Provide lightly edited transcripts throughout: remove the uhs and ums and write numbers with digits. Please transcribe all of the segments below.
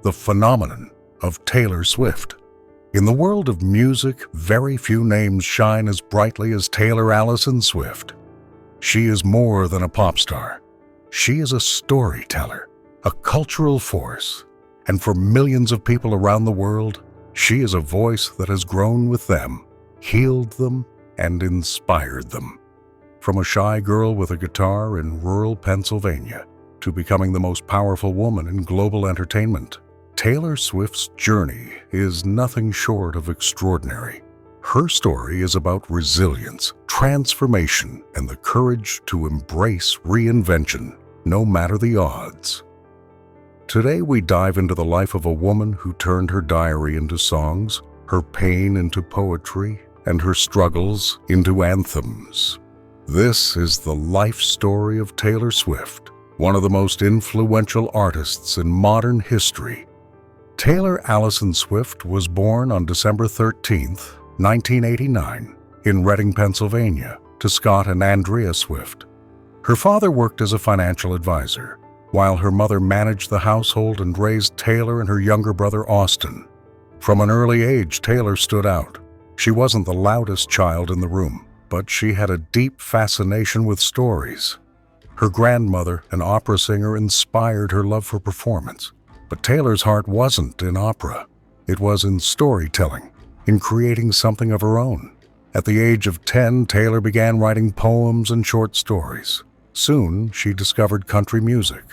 the phenomenon of Taylor Swift. In the world of music, very few names shine as brightly as Taylor Allison Swift. She is more than a pop star. She is a storyteller, a cultural force, and for millions of people around the world, she is a voice that has grown with them, healed them, and inspired them. From a shy girl with a guitar in rural Pennsylvania to becoming the most powerful woman in global entertainment, Taylor Swift's journey is nothing short of extraordinary. Her story is about resilience, transformation, and the courage to embrace reinvention, no matter the odds. Today we dive into the life of a woman who turned her diary into songs, her pain into poetry, and her struggles into anthems. This is the life story of Taylor Swift, one of the most influential artists in modern history. Taylor Allison Swift was born on December 13, 1989, in Reading, Pennsylvania, to Scott and Andrea Swift. Her father worked as a financial advisor, while her mother managed the household and raised Taylor and her younger brother Austin. From an early age, Taylor stood out. She wasn't the loudest child in the room, but she had a deep fascination with stories. Her grandmother, an opera singer, inspired her love for performance. But Taylor's heart wasn't in opera. It was in storytelling, in creating something of her own. At the age of 10, Taylor began writing poems and short stories. Soon, she discovered country music.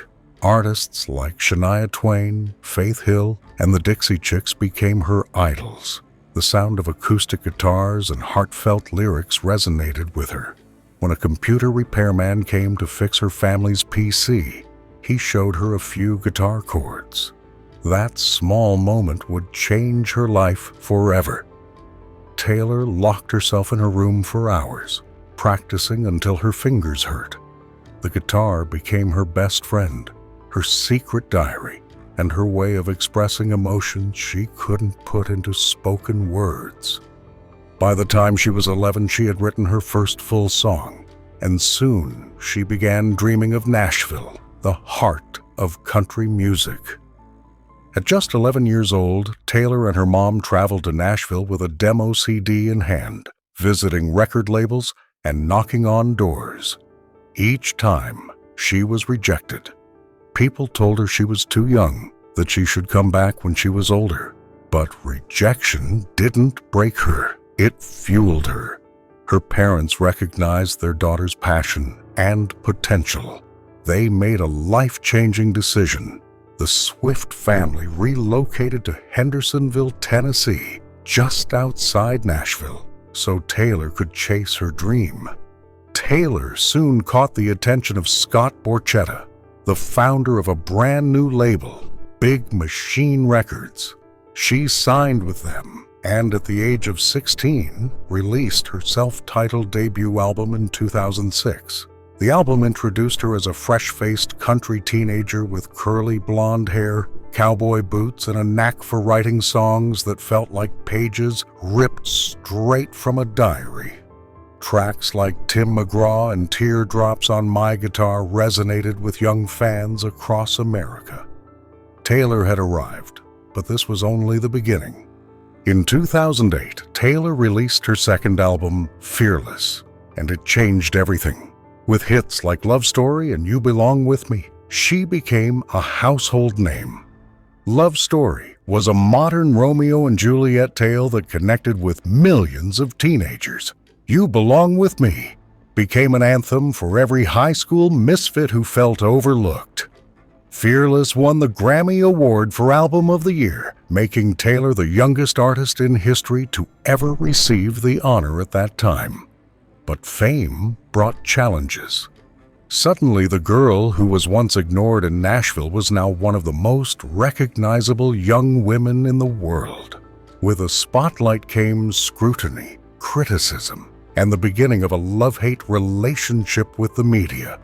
Artists like Shania Twain, Faith Hill, and the Dixie Chicks became her idols. The sound of acoustic guitars and heartfelt lyrics resonated with her. When a computer repairman came to fix her family's PC, he showed her a few guitar chords. That small moment would change her life forever. Taylor locked herself in her room for hours, practicing until her fingers hurt. The guitar became her best friend, her secret diary, and her way of expressing emotions she couldn't put into spoken words. By the time she was 11, she had written her first full song, and soon she began dreaming of Nashville, the heart of country music. At just 11 years old, Taylor and her mom traveled to Nashville with a demo CD in hand, visiting record labels and knocking on doors. Each time, she was rejected. People told her she was too young, that she should come back when she was older. But rejection didn't break her. It fueled her. Her parents recognized their daughter's passion and potential. They made a life-changing decision. The Swift family relocated to Hendersonville, Tennessee, just outside Nashville, so Taylor could chase her dream. Taylor soon caught the attention of Scott Borchetta, the founder of a brand new label, Big Machine Records. She signed with them, and at the age of 16, released her self-titled debut album in 2006. The album introduced her as a fresh-faced country teenager with curly blonde hair, cowboy boots, and a knack for writing songs that felt like pages ripped straight from a diary. Tracks like Tim McGraw and Teardrops on My Guitar resonated with young fans across America. Taylor had arrived, but this was only the beginning. In 2008, Taylor released her second album, Fearless, and it changed everything. With hits like Love Story and You Belong With Me, she became a household name. Love Story was a modern Romeo and Juliet tale that connected with millions of teenagers. You Belong With Me became an anthem for every high school misfit who felt overlooked. Fearless won the Grammy Award for Album of the Year, making Taylor the youngest artist in history to ever receive the honor at that time. But fame brought challenges. Suddenly, the girl who was once ignored in Nashville was now one of the most recognizable young women in the world. With the spotlight came scrutiny, criticism, and the beginning of a love-hate relationship with the media.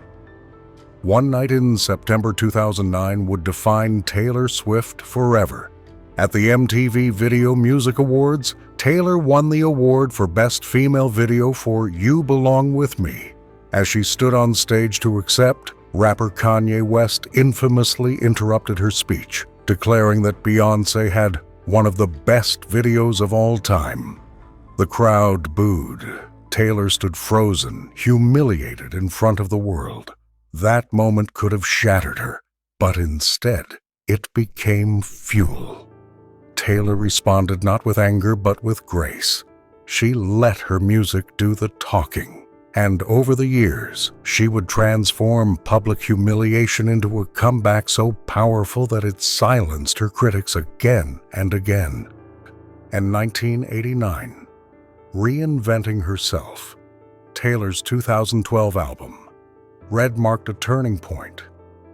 One night in September 2009 would define Taylor Swift forever. At the MTV Video Music Awards, Taylor won the award for Best Female Video for You Belong With Me. As she stood on stage to accept, rapper Kanye West infamously interrupted her speech, declaring that Beyoncé had one of the best videos of all time. The crowd booed. Taylor stood frozen, humiliated in front of the world. That moment could have shattered her, but instead, it became fuel. Taylor responded not with anger, but with grace. She let her music do the talking, and over the years, she would transform public humiliation into a comeback so powerful that it silenced her critics again and again. In 1989, Reinventing Herself, Taylor's 2012 album, Red marked a turning point.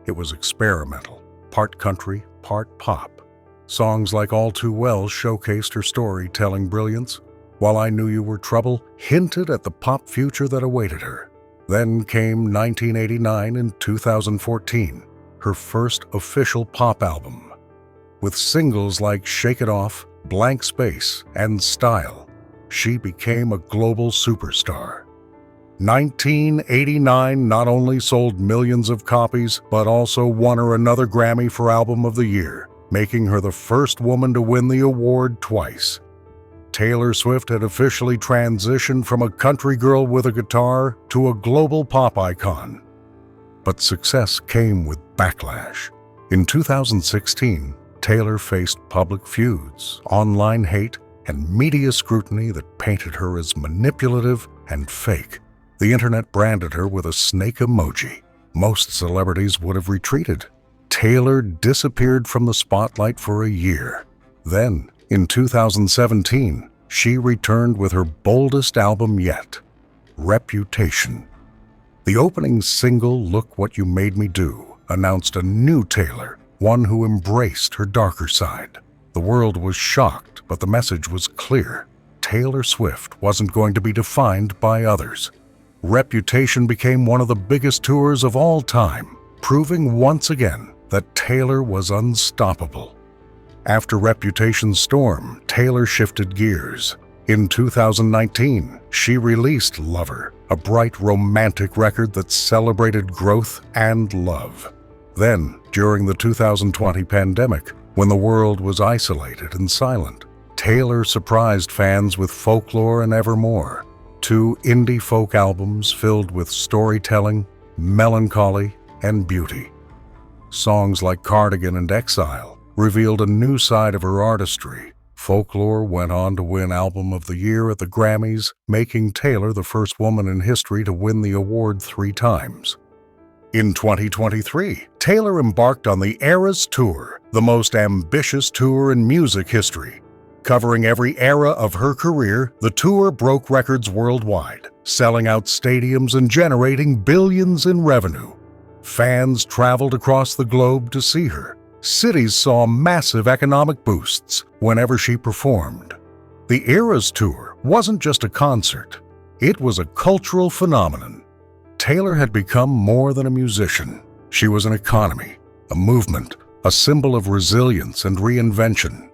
It was experimental, part country, part pop. Songs like All Too Well showcased her storytelling brilliance, while I Knew You Were Trouble hinted at the pop future that awaited her. Then came 1989 and 2014, her first official pop album. With singles like Shake It Off, Blank Space, and Style, she became a global superstar. 1989 not only sold millions of copies, but also won her another Grammy for Album of the Year, making her the first woman to win the award twice. Taylor Swift had officially transitioned from a country girl with a guitar to a global pop icon. But success came with backlash. In 2016, Taylor faced public feuds, online hate, and media scrutiny that painted her as manipulative and fake. The internet branded her with a snake emoji. Most celebrities would have retreated. Taylor disappeared from the spotlight for a year. Then, in 2017, she returned with her boldest album yet, Reputation. The opening single, Look What You Made Me Do, announced a new Taylor, one who embraced her darker side. The world was shocked, but the message was clear. Taylor Swift wasn't going to be defined by others. Reputation became one of the biggest tours of all time, proving once again that Taylor was unstoppable. After Reputation's storm, Taylor shifted gears. In 2019, she released Lover, a bright romantic record that celebrated growth and love. Then, during the 2020 pandemic, when the world was isolated and silent, Taylor surprised fans with Folklore and Evermore, two indie folk albums filled with storytelling, melancholy, and beauty. Songs like Cardigan and Exile revealed a new side of her artistry. Folklore went on to win Album of the Year at the Grammys, making Taylor the first woman in history to win the award 3 times. In 2023, Taylor embarked on the Eras Tour, the most ambitious tour in music history. Covering every era of her career, the tour broke records worldwide, selling out stadiums and generating billions in revenue. Fans traveled across the globe to see her. Cities saw massive economic boosts whenever she performed. The Eras Tour wasn't just a concert, it was a cultural phenomenon. Taylor had become more than a musician. She was an economy, a movement, a symbol of resilience and reinvention.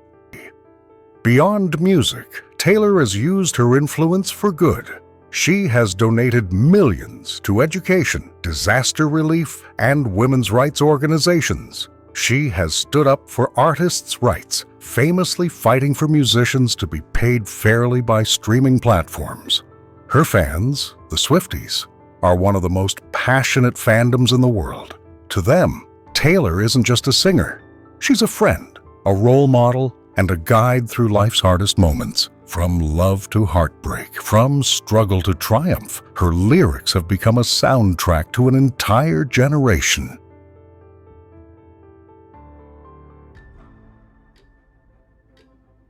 Beyond music, Taylor has used her influence for good. She has donated millions to education, disaster relief, and women's rights organizations. She has stood up for artists' rights, famously fighting for musicians to be paid fairly by streaming platforms. Her fans, the Swifties, are one of the most passionate fandoms in the world. To them, Taylor isn't just a singer. She's a friend, a role model, and a guide through life's hardest moments. From love to heartbreak, from struggle to triumph, her lyrics have become a soundtrack to an entire generation.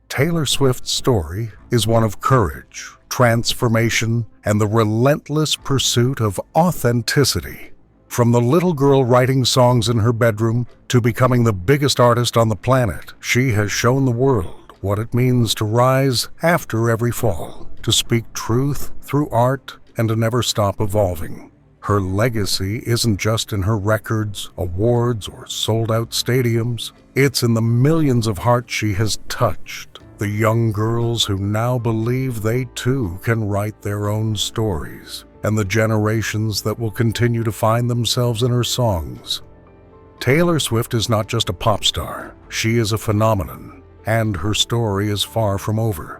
Taylor Swift's story is one of courage, transformation, and the relentless pursuit of authenticity. From the little girl writing songs in her bedroom to becoming the biggest artist on the planet, she has shown the world what it means to rise after every fall, to speak truth through art, and to never stop evolving. Her legacy isn't just in her records, awards, or sold-out stadiums. It's in the millions of hearts she has touched, the young girls who now believe they too can write their own stories, and the generations that will continue to find themselves in her songs. Taylor Swift is not just a pop star, she is a phenomenon, and her story is far from over.